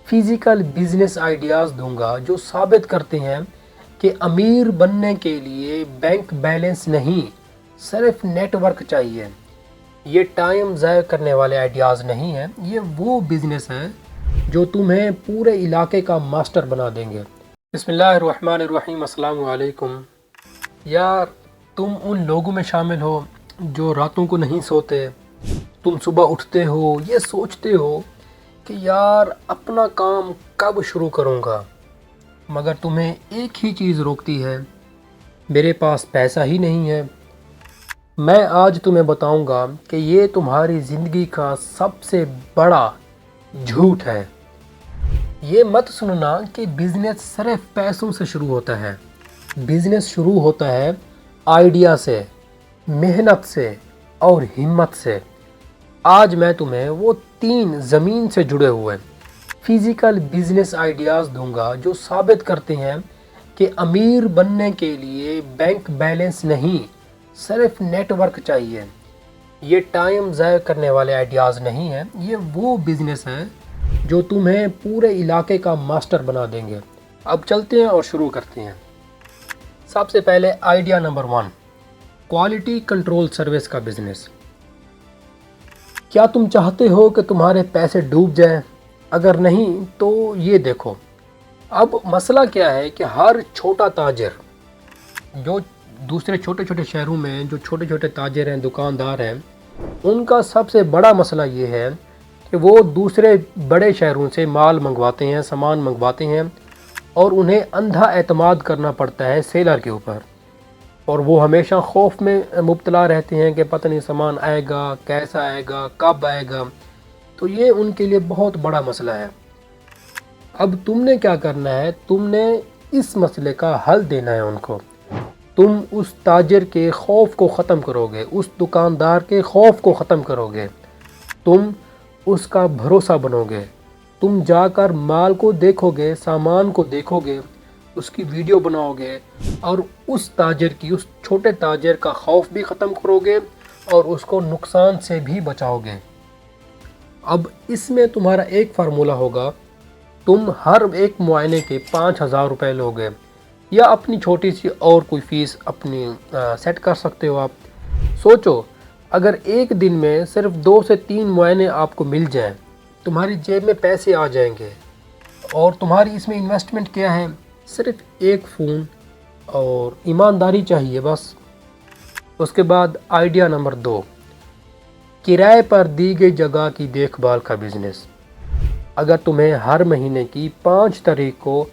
Physical business ideas دوں گا جو ثابت کرتے ہیں کہ امیر بننے کے لیے بینک بیلنس نہیں، صرف نیٹ ورک چاہیے۔ یہ ٹائم ضائع کرنے والے آئیڈیاز نہیں ہیں، یہ وہ بزنس ہیں جو تمہیں پورے علاقے کا ماسٹر بنا دیں گے۔ بسم اللہ الرحمن الرحیم۔ السلام علیکم۔ یار، تم ان لوگوں میں شامل ہو جو راتوں کو نہیں سوتے۔ تم صبح اٹھتے ہو یہ سوچتے ہو کہ یار اپنا کام کب شروع کروں گا، مگر تمہیں ایک ہی چیز روکتی ہے، میرے پاس پیسہ ہی نہیں ہے۔ میں آج تمہیں بتاؤں گا کہ یہ تمہاری زندگی کا سب سے بڑا جھوٹ ہے۔ یہ مت سننا کہ بزنس صرف پیسوں سے شروع ہوتا ہے۔ بزنس شروع ہوتا ہے آئیڈیا سے، محنت سے اور ہمت سے۔ آج میں تمہیں وہ 3 زمین سے جڑے ہوئے فزیکل بزنس آئیڈیاز دوں گا جو ثابت کرتے ہیں کہ امیر بننے کے لیے بینک بیلنس نہیں، صرف نیٹ ورک چاہیے۔ یہ ٹائم ضائع کرنے والے آئیڈیاز نہیں ہیں، یہ وہ بزنس ہیں جو تمہیں پورے علاقے کا ماسٹر بنا دیں گے۔ اب چلتے ہیں اور شروع کرتے ہیں۔ سب سے پہلے idea number 1، quality control service کا بزنس۔ کیا تم چاہتے ہو کہ تمہارے پیسے ڈوب جائیں؟ اگر نہیں تو یہ دیکھو۔ اب مسئلہ کیا ہے کہ ہر چھوٹا تاجر جو دوسرے چھوٹے چھوٹے شہروں میں جو چھوٹے چھوٹے تاجر ہیں، دکاندار ہیں، ان کا سب سے بڑا مسئلہ یہ ہے کہ وہ دوسرے بڑے شہروں سے مال منگواتے ہیں، سامان منگواتے ہیں، اور انہیں اندھا اعتماد کرنا پڑتا ہے سیلر کے اوپر، اور وہ ہمیشہ خوف میں مبتلا رہتے ہیں کہ پتہ نہیں سامان آئے گا، کیسا آئے گا، کب آئے گا۔ تو یہ ان کے لیے بہت بڑا مسئلہ ہے۔ اب تم نے کیا کرنا ہے، تم نے اس مسئلے کا حل دینا ہے ان کو۔ تم اس تاجر کے خوف کو ختم کرو گے، اس دکاندار کے خوف کو ختم کرو گے، تم اس کا بھروسہ بنو گے۔ تم جا کر مال کو دیکھو گے، سامان کو دیکھو گے، اس کی ویڈیو بناؤ گے، اور اس تاجر کی، اس چھوٹے تاجر کا خوف بھی ختم کرو گے اور اس کو نقصان سے بھی بچاؤ گے۔ اب اس میں تمہارا ایک فارمولہ ہوگا، تم ہر ایک معائنے کے 5,000 روپے لوگے، یا اپنی چھوٹی سی اور کوئی فیس اپنی سیٹ کر سکتے ہو۔ آپ سوچو، اگر ایک دن میں صرف 2 سے 3 معائنے آپ کو مل جائیں، تمہاری جیب میں پیسے آ جائیں گے، اور تمہاری اس میں انویسٹمنٹ کیا ہے؟ صرف ایک فون اور ایمانداری چاہیے بس۔ اس کے بعد آئیڈیا نمبر 2، کرائے پر دی گئی جگہ کی دیکھ بھال کا بزنس۔ اگر تمہیں ہر مہینے کی 5 تاریخ کو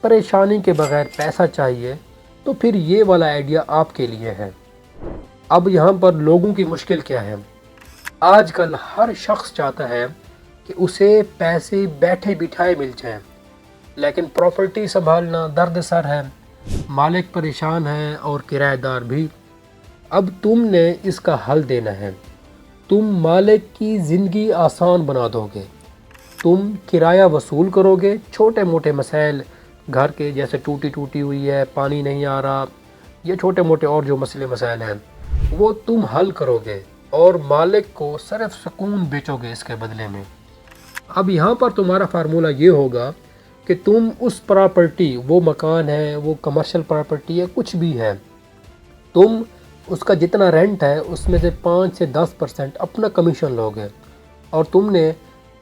پریشانی کے بغیر پیسہ چاہیے تو پھر یہ والا آئیڈیا آپ کے لیے ہے۔ اب یہاں پر لوگوں کی مشکل کیا ہے؟ آج کل ہر شخص چاہتا ہے کہ اسے پیسے بیٹھے بٹھائے مل جائیں، لیکن پراپرٹی سنبھالنا درد سر ہے، مالک پریشان ہے اور کرایہ دار بھی۔ اب تم نے اس کا حل دینا ہے۔ تم مالک کی زندگی آسان بنا دو گے۔ تم کرایہ وصول کرو گے، چھوٹے موٹے مسائل گھر کے جیسے ٹوٹی ہوئی ہے، پانی نہیں آ رہا، یہ چھوٹے موٹے اور جو مسائل ہیں وہ تم حل کرو گے، اور مالک کو صرف سکون بیچو گے اس کے بدلے میں۔ اب یہاں پر تمہارا فارمولہ یہ ہوگا کہ تم اس پراپرٹی، وہ مکان ہے، وہ کمرشل پراپرٹی ہے، کچھ بھی ہے، تم اس کا جتنا رینٹ ہے اس میں سے 5 سے 10% اپنا کمیشن لو گے، اور تم نے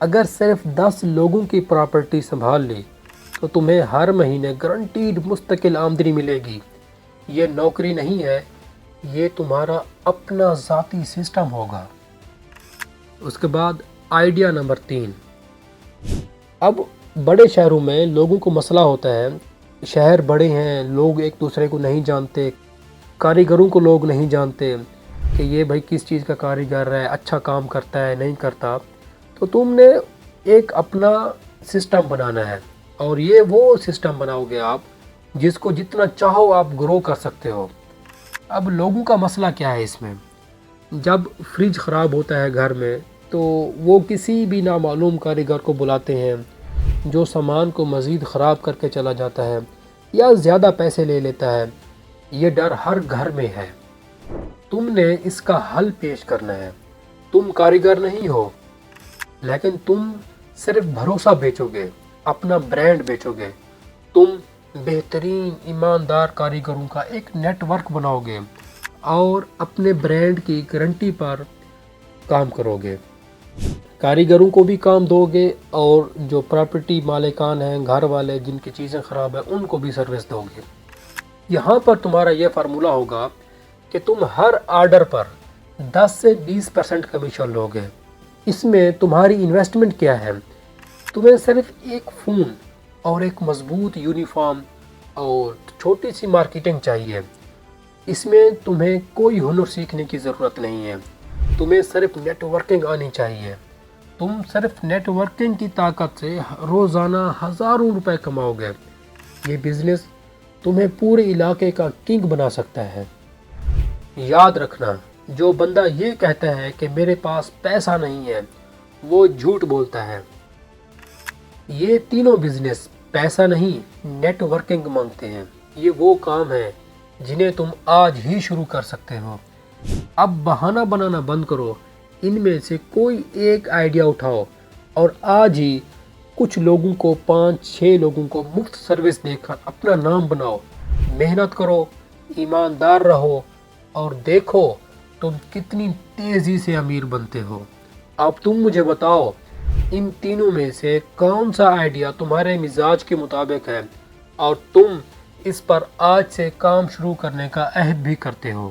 اگر صرف 10 لوگوں کی پراپرٹی سنبھال لی تو تمہیں ہر مہینے گارنٹیڈ مستقل آمدنی ملے گی۔ یہ نوکری نہیں ہے، یہ تمہارا اپنا ذاتی سسٹم ہوگا۔ اس کے بعد آئیڈیا نمبر 3، اب بڑے شہروں میں لوگوں کو مسئلہ ہوتا ہے، شہر بڑے ہیں، لوگ ایک دوسرے کو نہیں جانتے، کاریگروں کو لوگ نہیں جانتے کہ یہ بھائی کس چیز کا کاریگر ہے، اچھا کام کرتا ہے نہیں کرتا۔ تو تم نے ایک اپنا سسٹم بنانا ہے، اور یہ وہ سسٹم بناؤ گے آپ جس کو جتنا چاہو آپ گرو کر سکتے ہو۔ اب لوگوں کا مسئلہ کیا ہے اس میں؟ جب فریج خراب ہوتا ہے گھر میں تو وہ کسی بھی نامعلوم کاریگر کو بلاتے ہیں جو سامان کو مزید خراب کر کے چلا جاتا ہے یا زیادہ پیسے لے لیتا ہے۔ یہ ڈر ہر گھر میں ہے۔ تم نے اس کا حل پیش کرنا ہے۔ تم کاریگر نہیں ہو، لیکن تم صرف بھروسہ بیچو گے، اپنا برانڈ بیچو گے، تم بہترین ایماندار کاریگروں کا ایک نیٹ ورک بناؤ گے اور اپنے برانڈ کی گارنٹی پر کام کرو گے، کاریگروں کو بھی کام دو گے اور جو پراپرٹی مالکان ہیں، گھر والے جن کی چیزیں خراب ہیں، ان کو بھی سروس دو گے۔ یہاں پر تمہارا یہ فارمولا ہوگا کہ تم ہر آرڈر پر 10 سے 20% کمیشن لو گے۔ اس میں تمہاری انویسٹمنٹ کیا ہے؟ تمہیں صرف ایک فون اور ایک مضبوط یونیفارم اور چھوٹی سی مارکیٹنگ چاہیے۔ اس میں تمہیں کوئی ہنر سیکھنے کی ضرورت نہیں ہے، تمہیں صرف نیٹ ورکنگ آنی چاہیے۔ تم صرف نیٹ ورکنگ کی طاقت سے روزانہ ہزاروں روپے کماؤ گے۔ یہ بزنس تمہیں پورے علاقے کا کنگ بنا سکتا ہے۔ یاد رکھنا، جو بندہ یہ کہتا ہے کہ میرے پاس پیسہ نہیں ہے، وہ جھوٹ بولتا ہے۔ یہ تینوں بزنس پیسہ نہیں، نیٹ ورکنگ مانگتے ہیں۔ یہ وہ کام ہے جنہیں تم آج ہی شروع کر سکتے ہو۔ اب بہانہ بنانا بند کرو، ان میں سے کوئی ایک آئیڈیا اٹھاؤ اور آج ہی کچھ لوگوں کو، 5-6 لوگوں کو مفت سروس دے کر اپنا نام بناؤ۔ محنت کرو، ایماندار رہو اور دیکھو تم کتنی تیزی سے امیر بنتے ہو۔ اب تم مجھے بتاؤ، ان تینوں میں سے کون سا آئیڈیا تمہارے مزاج کے مطابق ہے اور تم اس پر آج سے کام شروع کرنے کا عہد بھی کرتے ہو؟